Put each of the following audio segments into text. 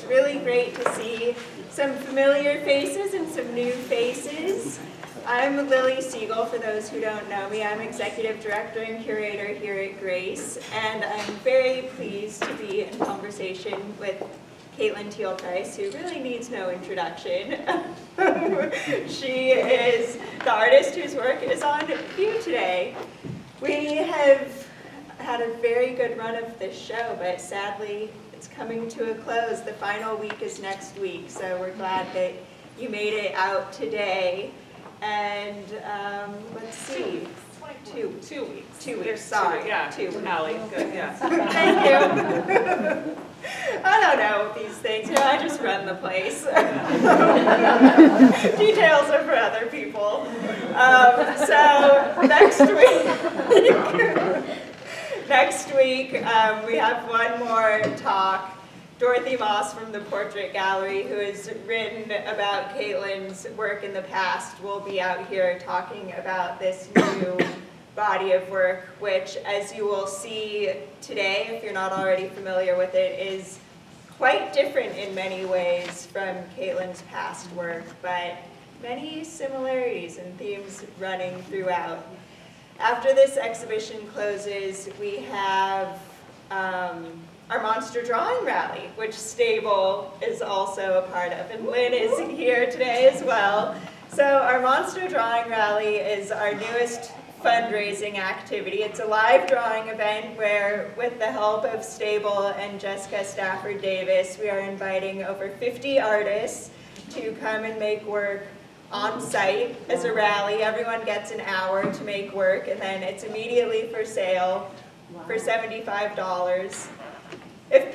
really great to see some familiar faces and some new faces. I'm Lily Siegel, for those who don't know me. I'm Executive Director and Curator here at Grace, and I'm very pleased to be in conversation with Caitlin Teal Price, who really needs no introduction. She is the artist whose work is on view today. We have had a very good run of this show, but sadly it's coming to a close. The final week is next week, so we're glad that you made it out today. And let's see. 2 weeks. 2 weeks, sorry. Yeah, 2 weeks. Allie, good, yeah. Thank you. I don't know these things. I just run the place. Details are for other people. So next week we have one more talk. Dorothy Moss from the Portrait Gallery, who has written about Caitlin's work in the past, will be out here talking about this new body of work, which, as you will see today, if you're not already familiar with it, is quite different in many ways from Caitlin's past work, but many similarities and themes running throughout. After this exhibition closes, we have our Monster Drawing Rally, which Stable is also a part of, and Lynn is here today as well. So our Monster Drawing Rally is our newest fundraising activity. It's a live drawing event where, with the help of Stable and Jessica Stafford Davis, we are inviting over 50 artists to come and make work on site as a rally. Everyone gets an hour to make work, and then it's immediately for sale for $75. If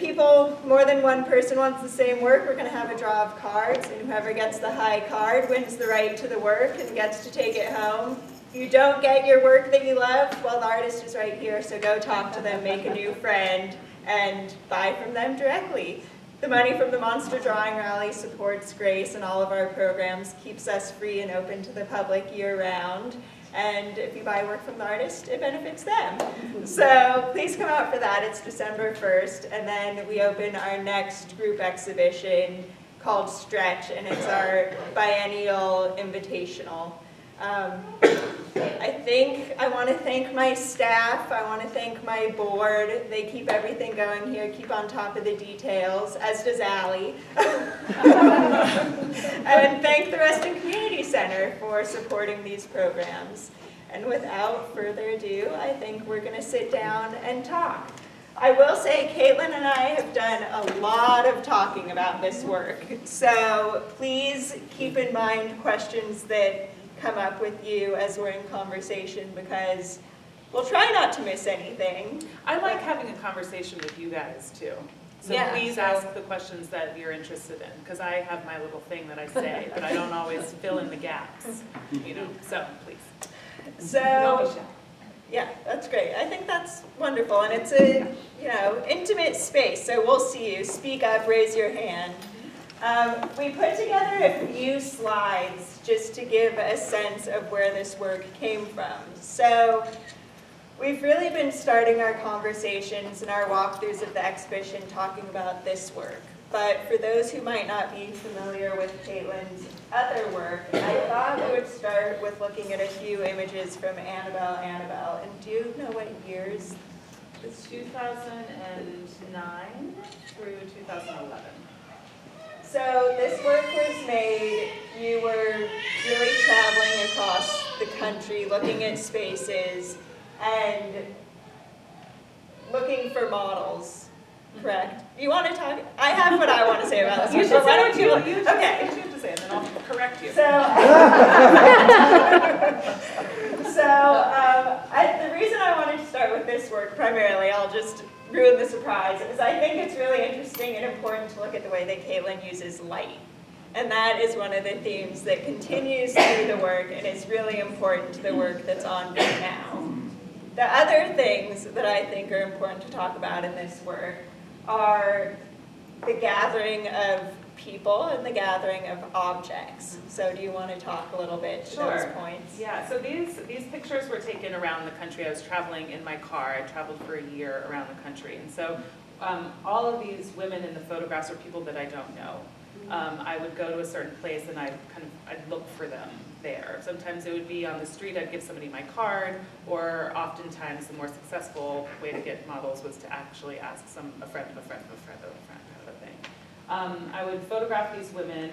more than one person wants the same work, we're going to have a draw of cards, and whoever gets the high card wins the right to the work and gets to take it home. If you don't get your work that you love, well, the artist is right here, so go talk to them, make a new friend, and buy from them directly. The money from the Monster Drawing Rally supports Grace and all of our programs, keeps us free and open to the public year-round. And if you buy work from the artist, it benefits them. So please come out for that. It's December 1st. And then we open our next group exhibition called Stretch, and it's our biennial invitational. I want to thank my staff. I want to thank my board. They keep everything going here, keep on top of the details, as does Allie. And thank the Reston Community Center for supporting these programs. And without further ado, I think we're going to sit down and talk. I will say Caitlin and I have done a lot of talking about this work, so please keep in mind questions that come up with you as we're in conversation, because we'll try not to miss anything. I like having a conversation with you guys too. So yeah, please ask the questions that you're interested in, because I have my little thing that I say, but I don't always fill in the gaps, so please. So, yeah, that's great. I think that's wonderful, and it's a, intimate space, so we'll see you. Speak up, raise your hand. We put together a few slides just to give a sense of where this work came from. So we've really been starting our conversations and our walkthroughs of the exhibition talking about this work. But for those who might not be familiar with Caitlin's other work, I thought we would start with looking at a few images from Annabelle. And do you know what years? It's 2009 through 2011. So this work was made, you were really traveling across the country, looking at spaces, and looking for models, correct? You want to talk? I have what I want to say about this. You should say what you okay. You should have to say, and then I'll correct you. The reason I wanted to start with this work primarily, I'll just ruin the surprise, is I think it's really interesting and important to look at the way that Caitlin uses light. And that is one of the themes that continues through the work and is really important to the work that's on right now. The other things that I think are important to talk about in this work are the gathering of people and the gathering of objects. So do you want to talk a little bit to those points? Yeah, so these pictures were taken around the country. I was traveling in my car. I traveled for a year around the country. And so all of these women in the photographs are people that I don't know. I would go to a certain place and I'd look for them there. Sometimes it would be on the street, I'd give somebody my card, or oftentimes the more successful way to get models was to actually ask a friend of a friend of a friend of a friend kind of a thing. I would photograph these women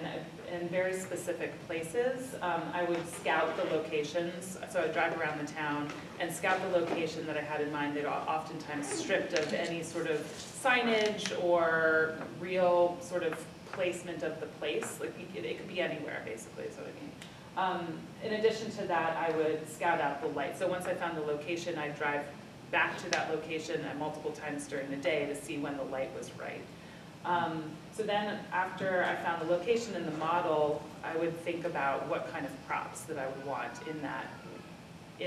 in very specific places. I would scout the locations, so I'd drive around the town and scout the location that I had in mind. They'd oftentimes stripped of any sort of signage or real sort of placement of the place. Like it could be anywhere, basically, is what I mean. In addition to that, I would scout out the light. So once I found the location, I'd drive back to that location multiple times during the day to see when the light was right. So then after I found the location and the model, I would think about what kind of props that I would want in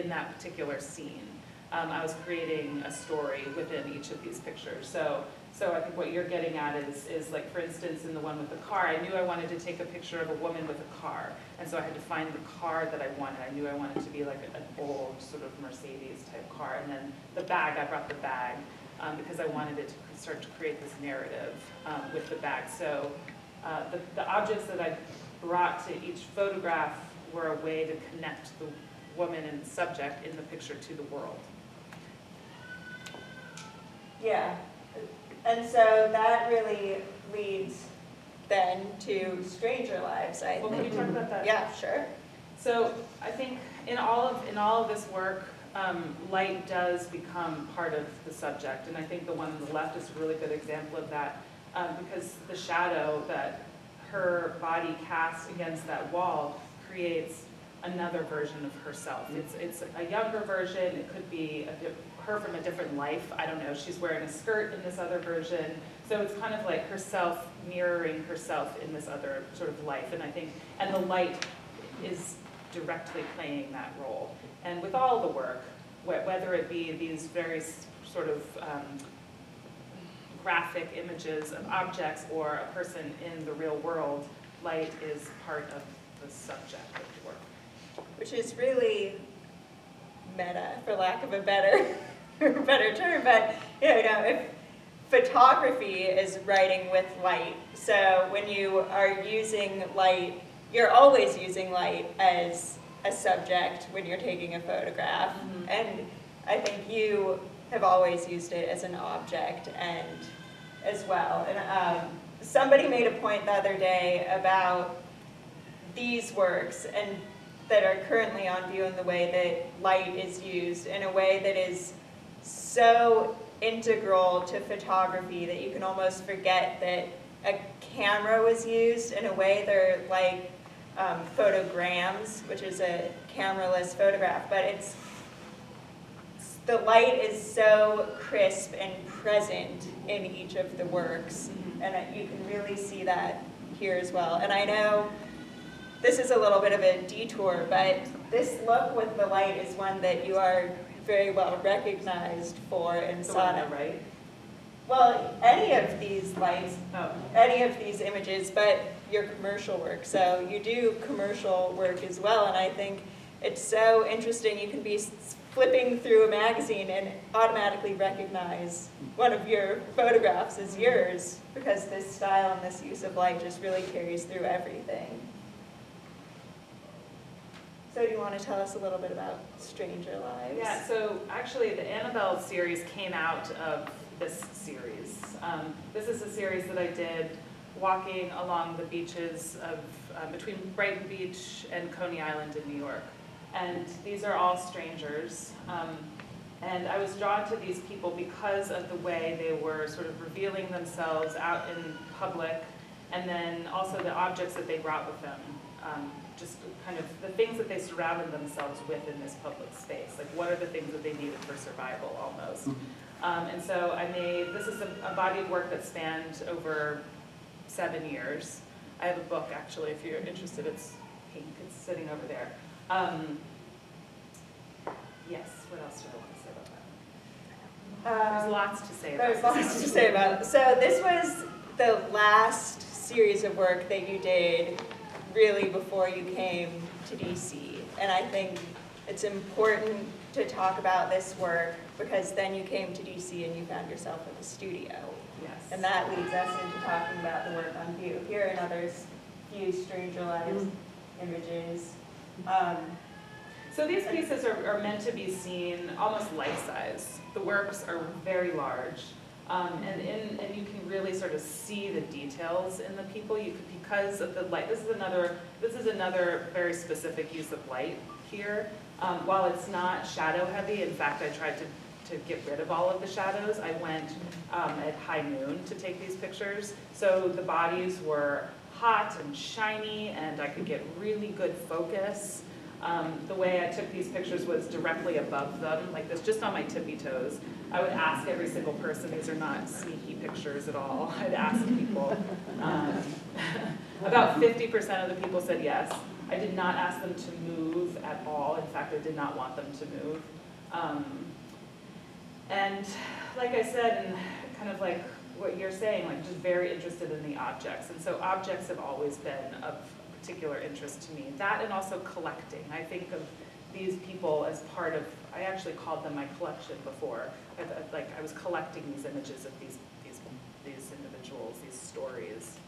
that particular scene. I was creating a story within each of these pictures. So I think what you're getting at is like, for instance, in the one with the car, I knew I wanted to take a picture of a woman with a car. And so I had to find the car that I wanted. I knew I wanted to be like an old sort of Mercedes type car. And then the bag, I brought the bag because I wanted it to start to create this narrative with the bag. So the objects that I brought to each photograph were a way to connect the woman and subject in the picture to the world. Yeah. And so that really leads then to Stranger Lives, I think. Well, can you talk about that? Yeah, sure. So I think in all of this work, light does become part of the subject, and I think the one on the left is a really good example of that, because the shadow that her body casts against that wall creates another version of herself. It's a younger version. It could be her from a different life. I don't know. She's wearing a skirt in this other version. So it's kind of like herself mirroring herself in this other sort of life. And I think, and the light is directly playing that role. And with all the work, whether it be these very sort of graphic images of objects or a person in the real world, light is part of the subject of the work. Which is really meta, for lack of a better term, but if photography is writing with light, so when you are using light, you're always using light as a subject when you're taking a photograph, and I think you have always used it as an object and as well. And somebody made a point the other day about these works and that are currently on view in the way that light is used in a way that is so integral to photography that you can almost forget that a camera was used. In a way they're like photograms, which is a camera-less photograph, but the light is so crisp and present in each of the works, and you can really see that here as well. And I know this is a little bit of a detour, but this look with the light is one that you are very well recognized for in Sada. Right? Well, any of these lights, any of these images, but your commercial work. So you do commercial work as well, and I think it's so interesting. You can be flipping through a magazine and automatically recognize one of your photographs as yours because this style and this use of light just really carries through everything. So do you want to tell us a little bit about Stranger Lives? Yeah, so actually the Annabelle series came out of this series. This is a series that I did walking along the beaches of between Brighton Beach and Coney Island in New York. And these are all strangers. And I was drawn to these people because of the way they were sort of revealing themselves out in public, and then also the objects that they brought with them. Just kind of the things that they surrounded themselves with in this public space. Like, what are the things that they needed for survival, almost. And so this is a body of work that spanned over 7 years. I have a book, actually, if you're interested. It's pink. It's sitting over there. Yes, what else do I want to say about that? There's lots to say about it. There's lots to say about it. So this was the last series of work that you did really before you came to DC. And I think it's important to talk about this work because then you came to DC and you found yourself in the studio. Yes. And that leads us into talking about the work on view. Here are another few strangelized images. So these pieces are meant to be seen almost life-size. The works are very large, and you can really sort of see the details in the people. Because of the light. This is another very specific use of light here. While it's not shadow heavy, in fact, I tried to get rid of all of the shadows. I went at high noon to take these pictures, so the bodies were hot and shiny, and I could get really good focus. The way I took these pictures was directly above them, like this, just on my tippy toes. I would ask every single person, these are not sneaky pictures at all, I'd ask people. About 50% of the people said yes. I did not ask them to move at all. In fact, I did not want them to move. And like I said, and kind of like what you're saying, like just very interested in the objects. And so objects have always been of particular interest to me. That and also collecting. I think of these people as part of, I actually called them my collection before. I was collecting these images of these individuals, these stories.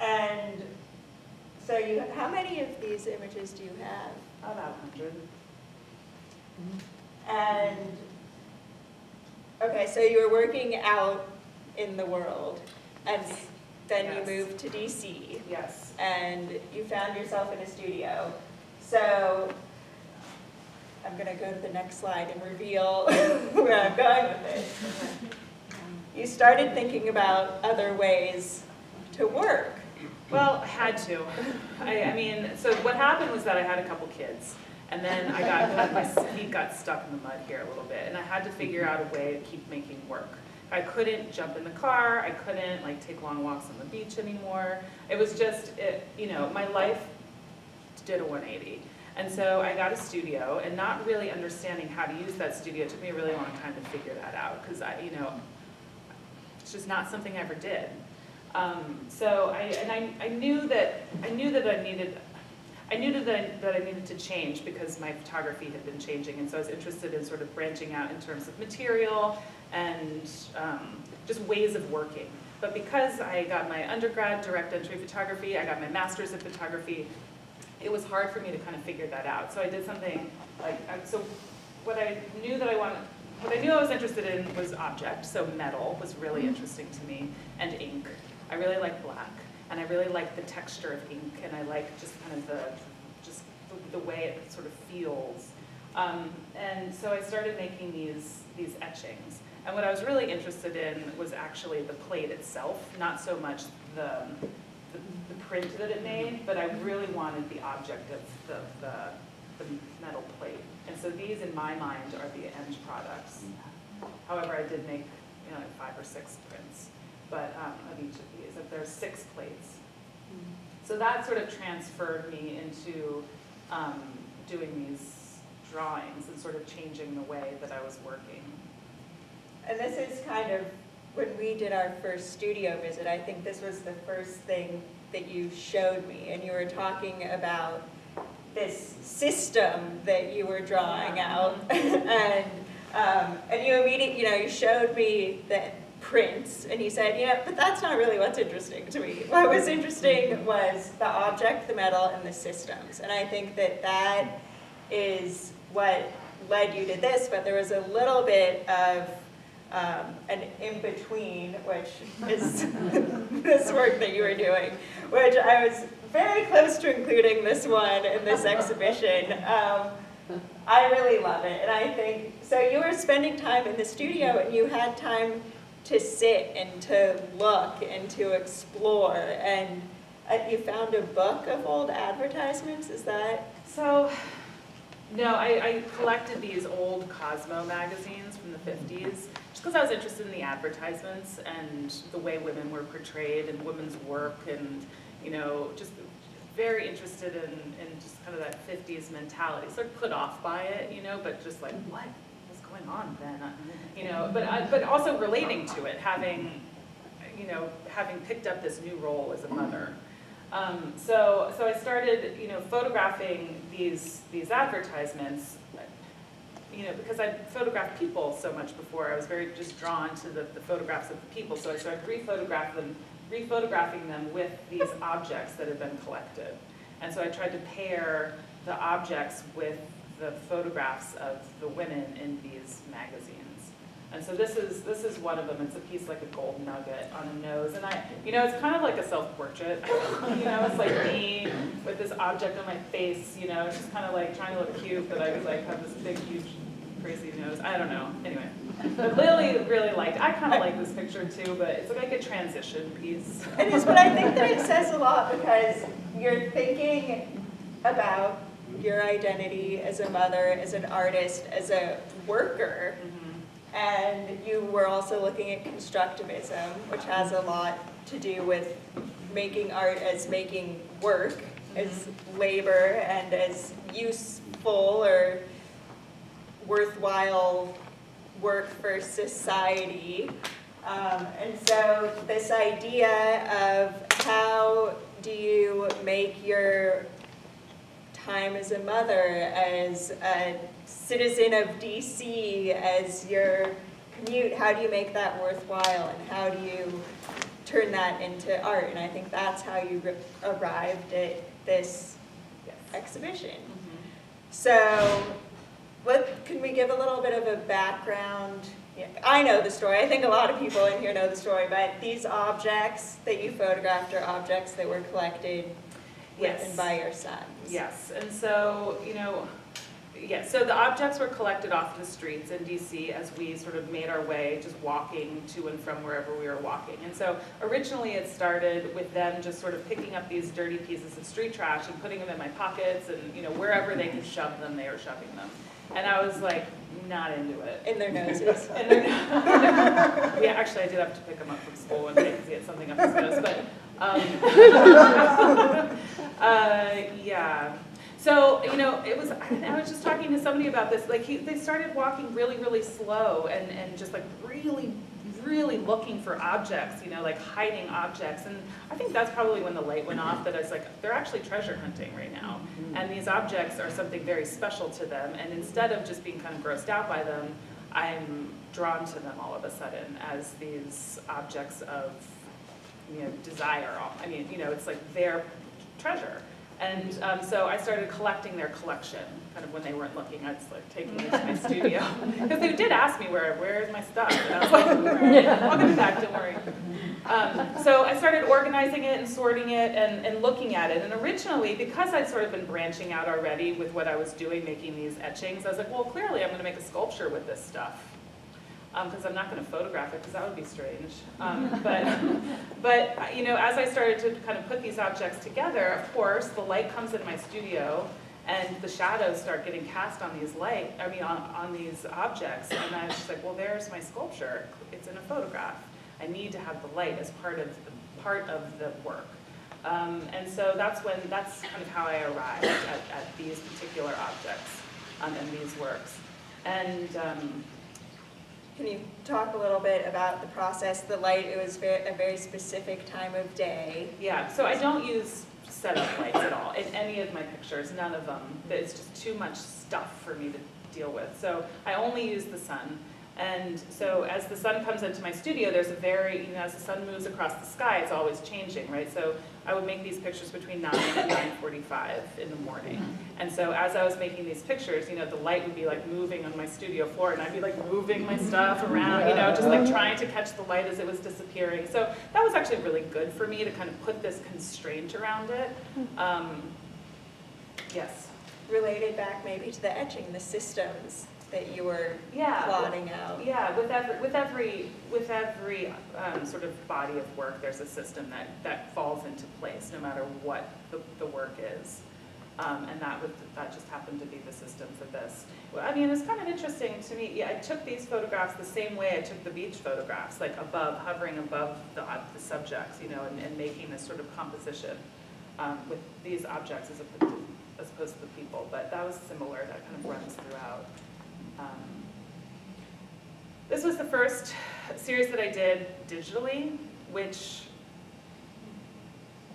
And so how many of these images do you have? About 100. And, okay, so you were working out in the world, and then Yes. you moved to DC, Yes. and you found yourself in a studio. So I'm going to go to the next slide and reveal where I'm going with this. You started thinking about other ways to work. Well, I had to. I mean, so what happened was that I had a couple kids, and then my feet got stuck in the mud here a little bit, and I had to figure out a way to keep making work. I couldn't jump in the car. I couldn't take long walks on the beach anymore. It was just, my life did a 180. And so I got a studio, and not really understanding how to use that studio, it took me a really long time to figure that out, because it's just not something I ever did. So I knew that I needed to change because my photography had been changing, and so I was interested in sort of branching out in terms of material and just ways of working. But because I got my undergrad direct entry photography, I got my master's in photography, it was hard for me to kind of figure that out. So I did something what I knew I was interested in was object. So metal was really interesting to me, and ink. I really like black, and I really like the texture of ink, and I like just kind of the way it sort of feels. And so I started making these etchings. And what I was really interested in was actually the plate itself, not so much the print that it made, but I really wanted the object of the metal plate. And so these, in my mind, are the end products. However, I did make 5 or 6 prints, but of each of these. There's 6 plates. So that sort of transferred me into doing these drawings and sort of changing the way that I was working. And this is kind of, when we did our first studio visit, I think this was the first thing that you showed me, and you were talking about this system that you were drawing out, and you immediately, you showed me the prints, and you said, but that's not really what's interesting to me. What was interesting was the object, the metal, and the systems, and I think that is what led you to this, but there was a little bit of an in-between, which is this work that you were doing, which I was very close to including this one in this exhibition. I really love it, and I think, so you were spending time in the studio, and you had time to sit and to look and to explore, and you found a book of old advertisements, is that? So, no, I collected these old Cosmo magazines from the 50s, just because I was interested in the advertisements and the way women were portrayed and women's work, and just very interested in just kind of that 50s mentality. Sort of put off by it, but just like, what was going on then? But also relating to it, having picked up this new role as a mother. So I started, photographing these advertisements, because I'd photographed people so much before, I was very just drawn to the photographs of the people, so I started rephotographing them with these objects that had been collected. And so I tried to pair the objects with the photographs of the women in these magazines. And so this is one of them. It's a piece like a gold nugget on a nose. And it's kind of like a self-portrait. It's like me with this object on my face, it's just kind of like trying to look cute, but I was like, have this big, huge, crazy nose. I don't know. Anyway. But Lily really I kind of like this picture too, but it's like a transition piece. It is, but I think that it says a lot because you're thinking about your identity as a mother, as an artist, as a worker. And you were also looking at constructivism, which has a lot to do with making art as making work, as labor, and as useful or worthwhile work for society. And so this idea of how do you make your time as a mother, as a citizen of DC, as your commute, how do you make that worthwhile, and how do you turn that into art? And I think that's how you arrived at this exhibition. So can we give a little bit of a background? I know the story. I think a lot of people in here know the story, but these objects that you photographed are objects that were collected with and by your sons. Yes, and so, so the objects were collected off the streets in DC as we sort of made our way, just walking to and from wherever we were walking. And so originally it started with them just sort of picking up these dirty pieces of street trash and putting them in my pockets, and wherever they could shove them, they were shoving them. And I was like, not into it. In their noses. Yeah, actually I did have to pick him up from school one day because he had something up his nose, but yeah. So, it was, I was just talking to somebody about this, like they started walking really, really slow and just like really, really looking for objects, like hiding objects. And I think that's probably when the light went off, that I was like, they're actually treasure hunting right now. And these objects are something very special to them. And instead of just being kind of grossed out by them, I'm drawn to them all of a sudden as these objects of, desire. I mean, it's like their treasure. And so I started collecting their collection, kind of when they weren't looking. I was like taking it to my studio. Because they did ask me, where's my stuff? And I was like, I'll get it back, don't worry. So I started organizing it and sorting it and looking at it. And originally, because I'd sort of been branching out already with what I was doing, making these etchings, I was like, well, clearly I'm going to make a sculpture with this stuff. Because I'm not going to photograph it, because that would be strange. But as I started to kind of put these objects together, of course, the light comes in my studio, and the shadows start getting cast on these on these objects, and I was just like, well, there's my sculpture. It's in a photograph. I need to have the light as part of the work. And so that's kind of how I arrived at these particular objects and these works. And can you talk a little bit about the process? The light, it was a very specific time of day. Yeah, so I don't use setup lights at all in any of my pictures, none of them. It's just too much stuff for me to deal with. So I only use the sun. And so as the sun comes into my studio, there's a very, as the sun moves across the sky, it's always changing, right? So I would make these pictures between 9 and 9:45 in the morning. And so as I was making these pictures, the light would be like moving on my studio floor, and I'd be like moving my stuff around, just like trying to catch the light as it was disappearing. So that was actually really good for me to kind of put this constraint around it. Yes? Related back maybe to the etching, the systems that you were plotting out. Yeah, with every sort of body of work, there's a system that falls into place, no matter what the work is, and that just happened to be the system for this. Well, I mean, it's kind of interesting to me. Yeah, I took these photographs the same way I took the beach photographs, like hovering above the subjects, and making this sort of composition with these objects as opposed to the people. But that was similar. That kind of runs throughout. This was the first series that I did digitally, which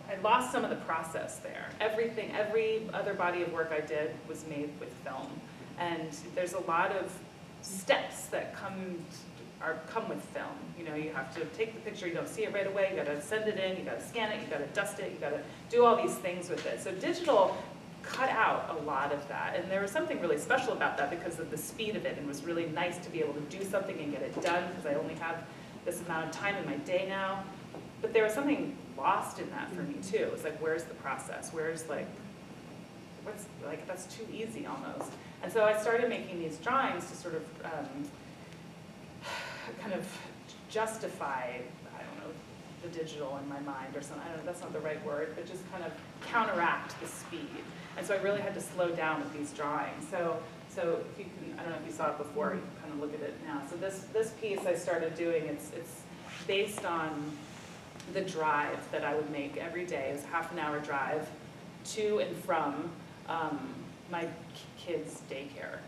I lost some of the process there. Every other body of work I did was made with film. And there's a lot of steps that come with film. You know, you have to take the picture, you don't see it right away, you gotta send it in, you gotta scan it, you gotta dust it, you gotta do all these things with it. So digital cut out a lot of that, and there was something really special about that because of the speed of it, and it was really nice to be able to do something and get it done, because I only have this amount of time in my day now. But there was something lost in that for me too. It's like, where's the process? Where's what's that's too easy almost. And so I started making these drawings to sort of kind of justify, I don't know, the digital in my mind or something. I don't know, that's not the right word, but just kind of counteract the speed. And so I really had to slow down with these drawings. So if you can, I don't know if you saw it before, you can kind of look at it now. So this piece I started doing, it's based on the drive that I would make every day. It was a half-an-hour drive to and from my kids' daycare.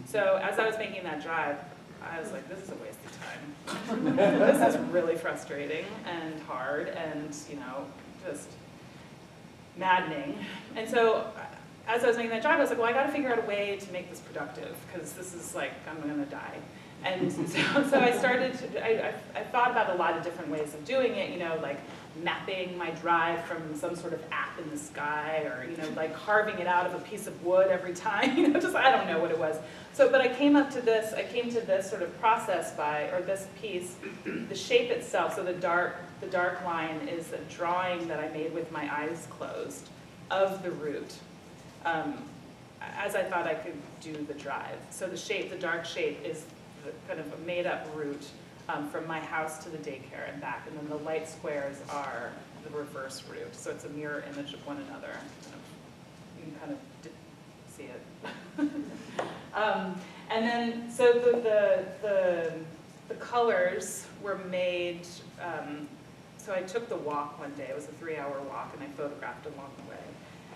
So as I was making that drive, I was like, this is a waste of time. This is really frustrating and hard and, you know, just maddening. And so as I was making that drive, I was like, well, I gotta figure out a way to make this productive, because this is like, I'm gonna die. And so I started to, I thought about a lot of different ways of doing it, you know, like mapping my drive from some sort of app in the sky, or, you know, like carving it out of a piece of wood every time, you know, just, I don't know what it was. So, but I came to this sort of process or this piece, the shape itself, so the dark line is a drawing that I made with my eyes closed of the route, as I thought I could do the drive. So the dark shape is kind of a made-up route from my house to the daycare and back, and then the light squares are the reverse route. So it's a mirror image of one another. You can kind of see it. And then, so the colors were made. So I took the walk one day. It was a 3-hour walk, and I photographed along the way.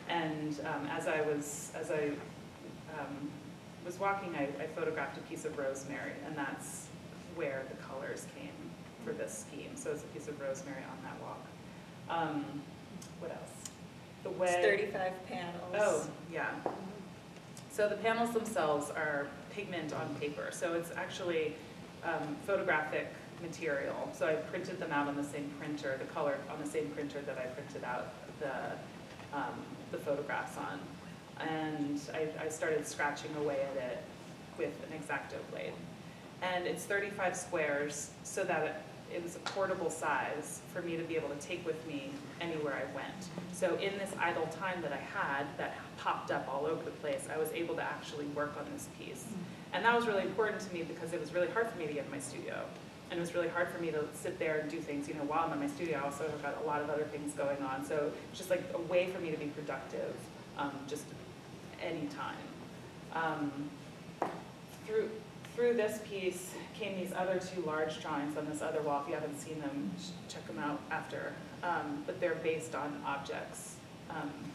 And as I was walking, I photographed a piece of rosemary, and that's where the colors came for this scheme. So it's a piece of rosemary on that walk. What else? It's 35 panels. Oh, yeah. So the panels themselves are pigment on paper. So it's actually photographic material. So I printed them out on the same printer, the color on the same printer that I printed out the photographs on. And I started scratching away at it with an X-Acto blade. And it's 35 squares, so that it was a portable size for me to be able to take with me anywhere I went. So in this idle time that I had that popped up all over the place, I was able to actually work on this piece. And that was really important to me because it was really hard for me to get in my studio. And it was really hard for me to sit there and do things, you know, while I'm in my studio. I also have got a lot of other things going on. So it's just like a way for me to be productive, just any time. Through this piece came these other 2 large drawings on this other wall. If you haven't seen them, check them out after. But they're based on objects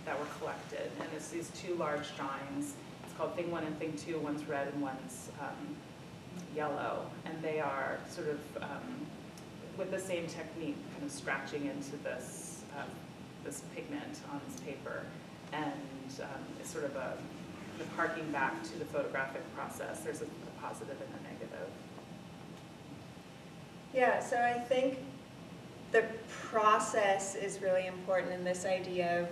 that were collected. And it's these 2 large drawings. It's called Thing 1 and Thing 2. One's red and one's yellow. And they are sort of, with the same technique, kind of scratching into this, this pigment on this paper. And it's sort of harking back to the photographic process. There's a positive and a negative. Yeah, so I think the process is really important in this idea of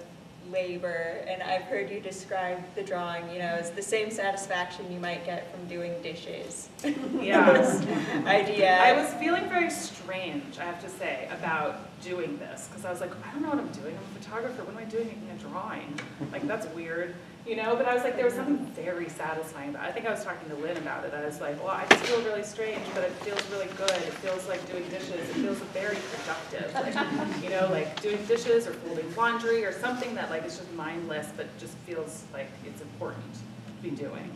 labor, and I've heard you describe the drawing, you know, as the same satisfaction you might get from doing dishes. Yeah. This idea. I was feeling very strange, I have to say, about doing this, because I was like, I don't know what I'm doing. I'm a photographer. What am I doing making a drawing? Like, that's weird. You know, but I was like, there was something very satisfying about it. I think I was talking to Lynn about it. I was like, well, I just feel really strange, but it feels really good. It feels like doing dishes. It feels very productive. Like, you know, like doing dishes or folding laundry or something that like is just mindless, but just feels like it's important to be doing.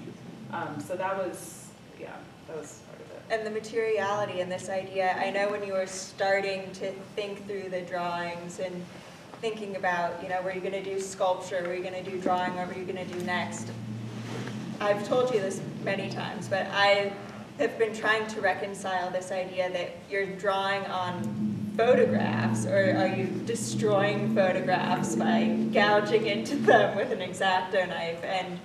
So that was, yeah, that was part of it. And the materiality and this idea, I know when you were starting to think through the drawings and thinking about, you know, were you going to do sculpture, were you going to do drawing, what were you going to do next? I've told you this many times, but I have been trying to reconcile this idea that you're drawing on photographs, or are you destroying photographs by gouging into them with an X-Acto knife? And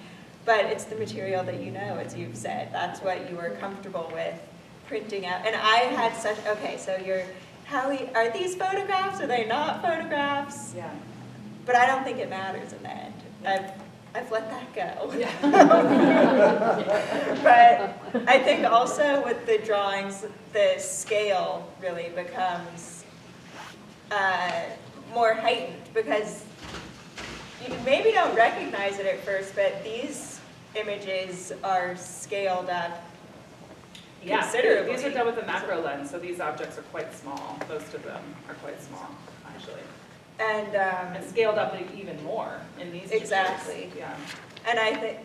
but it's the material that you know, as you've said. That's what you were comfortable with printing out. And I had such, okay, so are these photographs? Are they not photographs? Yeah. But I don't think it matters in the end. I've let that go. Yeah. But I think also with the drawings, the scale really becomes more heightened, because you maybe don't recognize it at first, but these images are scaled up considerably. These are done with a macro lens, so these objects are quite small. Most of them are quite small, actually. And scaled up even more in these exactly. pictures. Yeah. And I think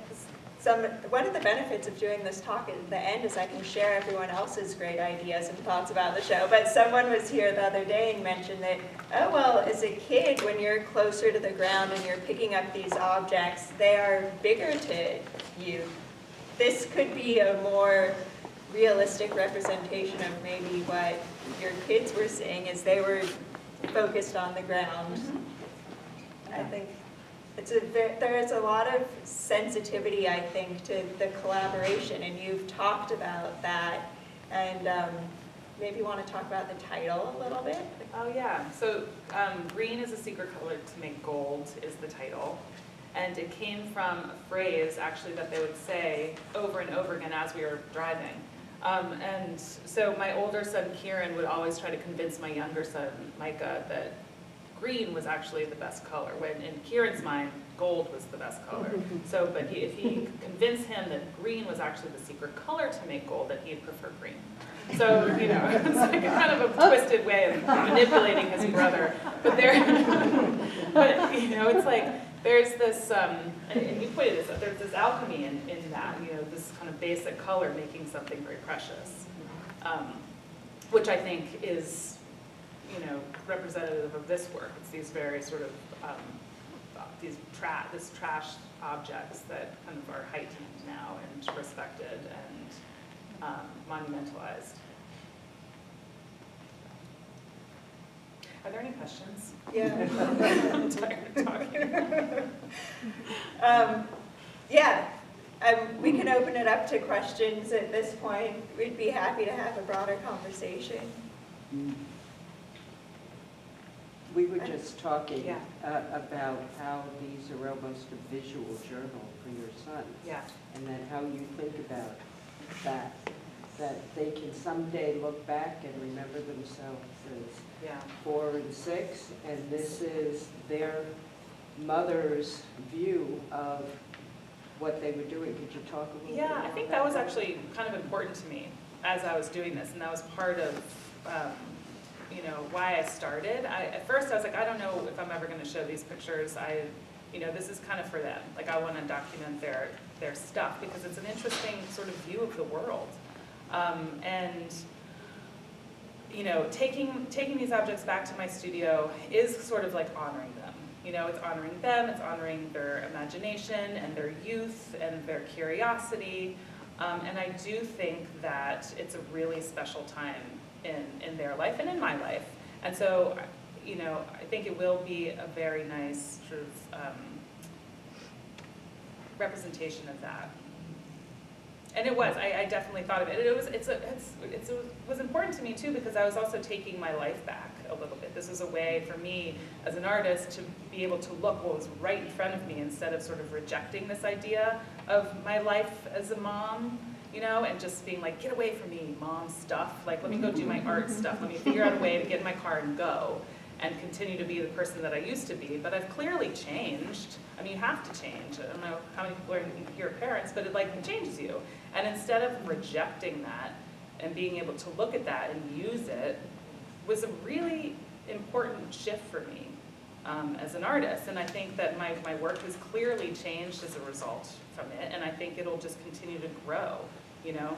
one of the benefits of doing this talk at the end is I can share everyone else's great ideas and thoughts about the show. But someone was here the other day and mentioned that, oh, well, as a kid, when you're closer to the ground and you're picking up these objects, they are bigger to you. This could be a more realistic representation of maybe what your kids were seeing as they were focused on the ground. Mm-hmm. I think there is a lot of sensitivity, I think, to the collaboration, and you've talked about that, and maybe you want to talk about the title a little bit? Oh yeah, so green is a secret color to make gold is the title, and it came from a phrase actually that they would say over and over again as we were driving. And so my older son Kieran would always try to convince my younger son Micah that green was actually the best color, when in Kieran's mind, gold was the best color. So, but if he could convince him that green was actually the secret color to make gold, that he'd prefer green. So, you know, it's like a kind of a twisted way of manipulating his brother. But but you know, it's like, there's this, and you pointed this out, there's this alchemy in that, you know, this kind of basic color making something very precious, which I think is, you know, representative of this work. It's these very sort of, this trash objects that kind of are heightened now and respected and monumentalized. Are there any questions? Yeah. I'm tired of talking. Yeah, we can open it up to questions at this point. We'd be happy to have a broader conversation. We were just talking Yeah. about how these are almost a visual journal for your sons. Yeah. And then how you think about that they can someday look back and remember themselves as Yeah. 4 and 6, and this is their mother's view of what they were doing. Could you talk a little bit Yeah, about I think that was actually kind of important to me as I was doing this, and that was part of, you know, why I started. At first I was like, I don't know if I'm ever going to show these pictures. You know, this is kind of for them. Like, I want to document their stuff because it's an interesting sort of view of the world. And you know, taking these objects back to my studio is sort of like honoring them. You know, it's honoring them, it's honoring their imagination and their youth and their curiosity. And I do think that it's a really special time in their life and in my life. And so, you know, I think it will be a very nice sort of representation of that. And it was, I definitely thought of it. It was important to me too, because I was also taking my life back a little bit. This was a way for me as an artist to be able to look what was right in front of me instead of sort of rejecting this idea of my life as a mom, you know, and just being like, get away from me, mom stuff. Like, let me go do my art stuff. Let me figure out a way to get in my car and go and continue to be the person that I used to be. But I've clearly changed. I mean, you have to change. I don't know how many people are here parents, but it changes you. And instead of rejecting that and being able to look at that and use it was a really important shift for me as an artist. And I think that my work has clearly changed as a result from it. And I think it'll just continue to grow, you know?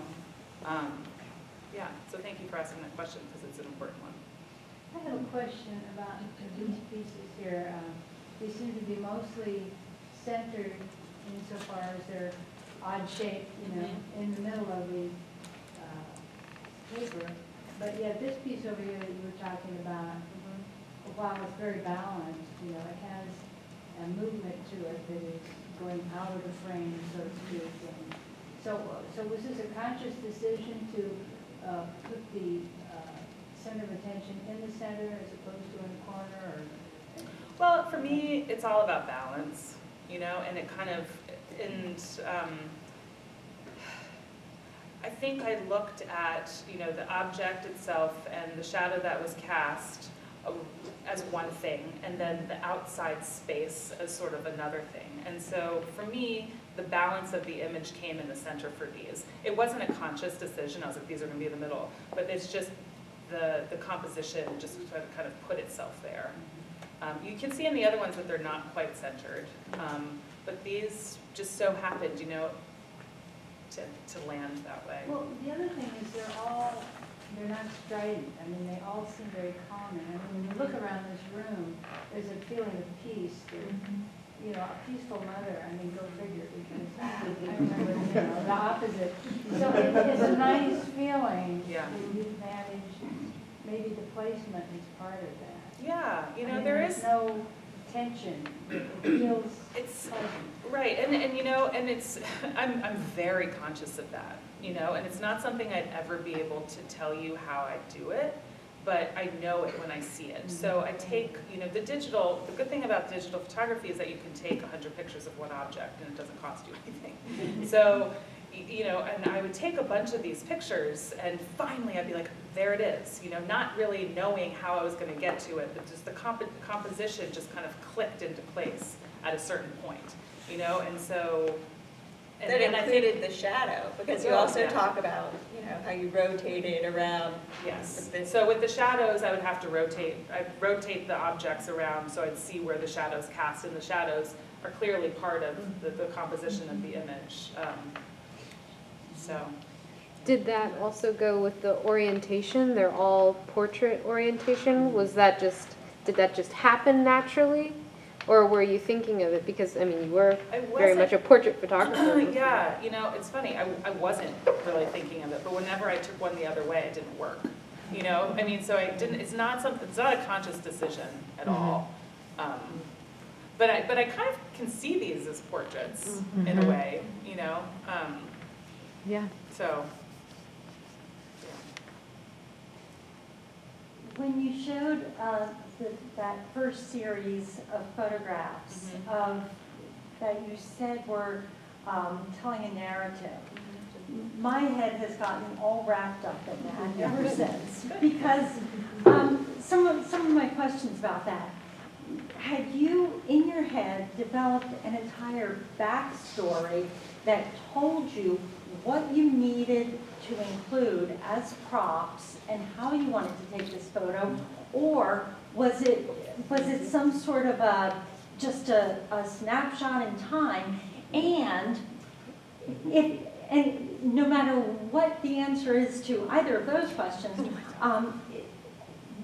Yeah, so thank you for asking that question because it's an important one. I have a question about these pieces here. They seem to be mostly centered insofar as they're odd shaped, you know, in the middle of the paper. But yeah, this piece over here that you were talking about, while it's very balanced, you know, it has a movement to it that is going out of the frame, so to speak. And so was this a conscious decision to put the center of attention in the center as opposed to in the corner? Or? Well, for me, it's all about balance, and it kind of, I think I looked at, the object itself and the shadow that was cast as one thing, and then the outside space as sort of another thing. And so for me, the balance of the image came in the center for these. It wasn't a conscious decision. I was like, these are going to be in the middle, but it's just the composition just kind of put itself there. You can see in the other ones that they're not quite centered, but these just so happened, to land that way. Well, the other thing is they're not strident. I mean, they all seem very common. I mean, when you look around this room, there's a feeling of peace. A peaceful mother, I mean, go figure, because I remember, the opposite. So it's a nice feeling. Yeah. And you've managed, maybe the placement is part of that. Yeah, I mean, there there's is no tension. It feels it's pleasant. right, and it's I'm very conscious of that, and it's not something I'd ever be able to tell you how I do it, but I know it when I see it. So I take, the good thing about digital photography is that you can take 100 pictures of one object and it doesn't cost you anything. So, and I would take a bunch of these pictures and finally I'd be like, there it is, not really knowing how I was going to get to it, but just the composition just kind of clicked into place at a certain point, and so. That included the shadow, because you also talk about, how you rotate it around. Yes. So with the shadows, I would have to I'd rotate the objects around so I'd see where the shadows cast, and the shadows are clearly part of the composition of the image. Did that also go with the orientation? They're all portrait orientation. Did that just happen naturally? Or were you thinking of it? Because, you were very much a portrait photographer. Yeah, it's funny. I wasn't really thinking of it, but whenever I took one the other way, it didn't work. So I didn't, it's not a conscious decision at all. But I kind of can see these as portraits in a way, Yeah. So, When you showed that first series of photographs that you said were telling a narrative, my head has gotten all wrapped up in that ever since. Because some of my questions about that, had you in your head developed an entire backstory that told you what you needed to include as props and how you wanted to take this photo, or was it some sort of just a snapshot in time? And no matter what the answer is to either of those questions,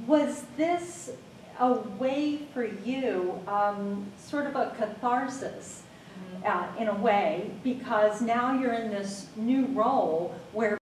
was this a way for you, sort of a catharsis in a way, because now you're in this new role where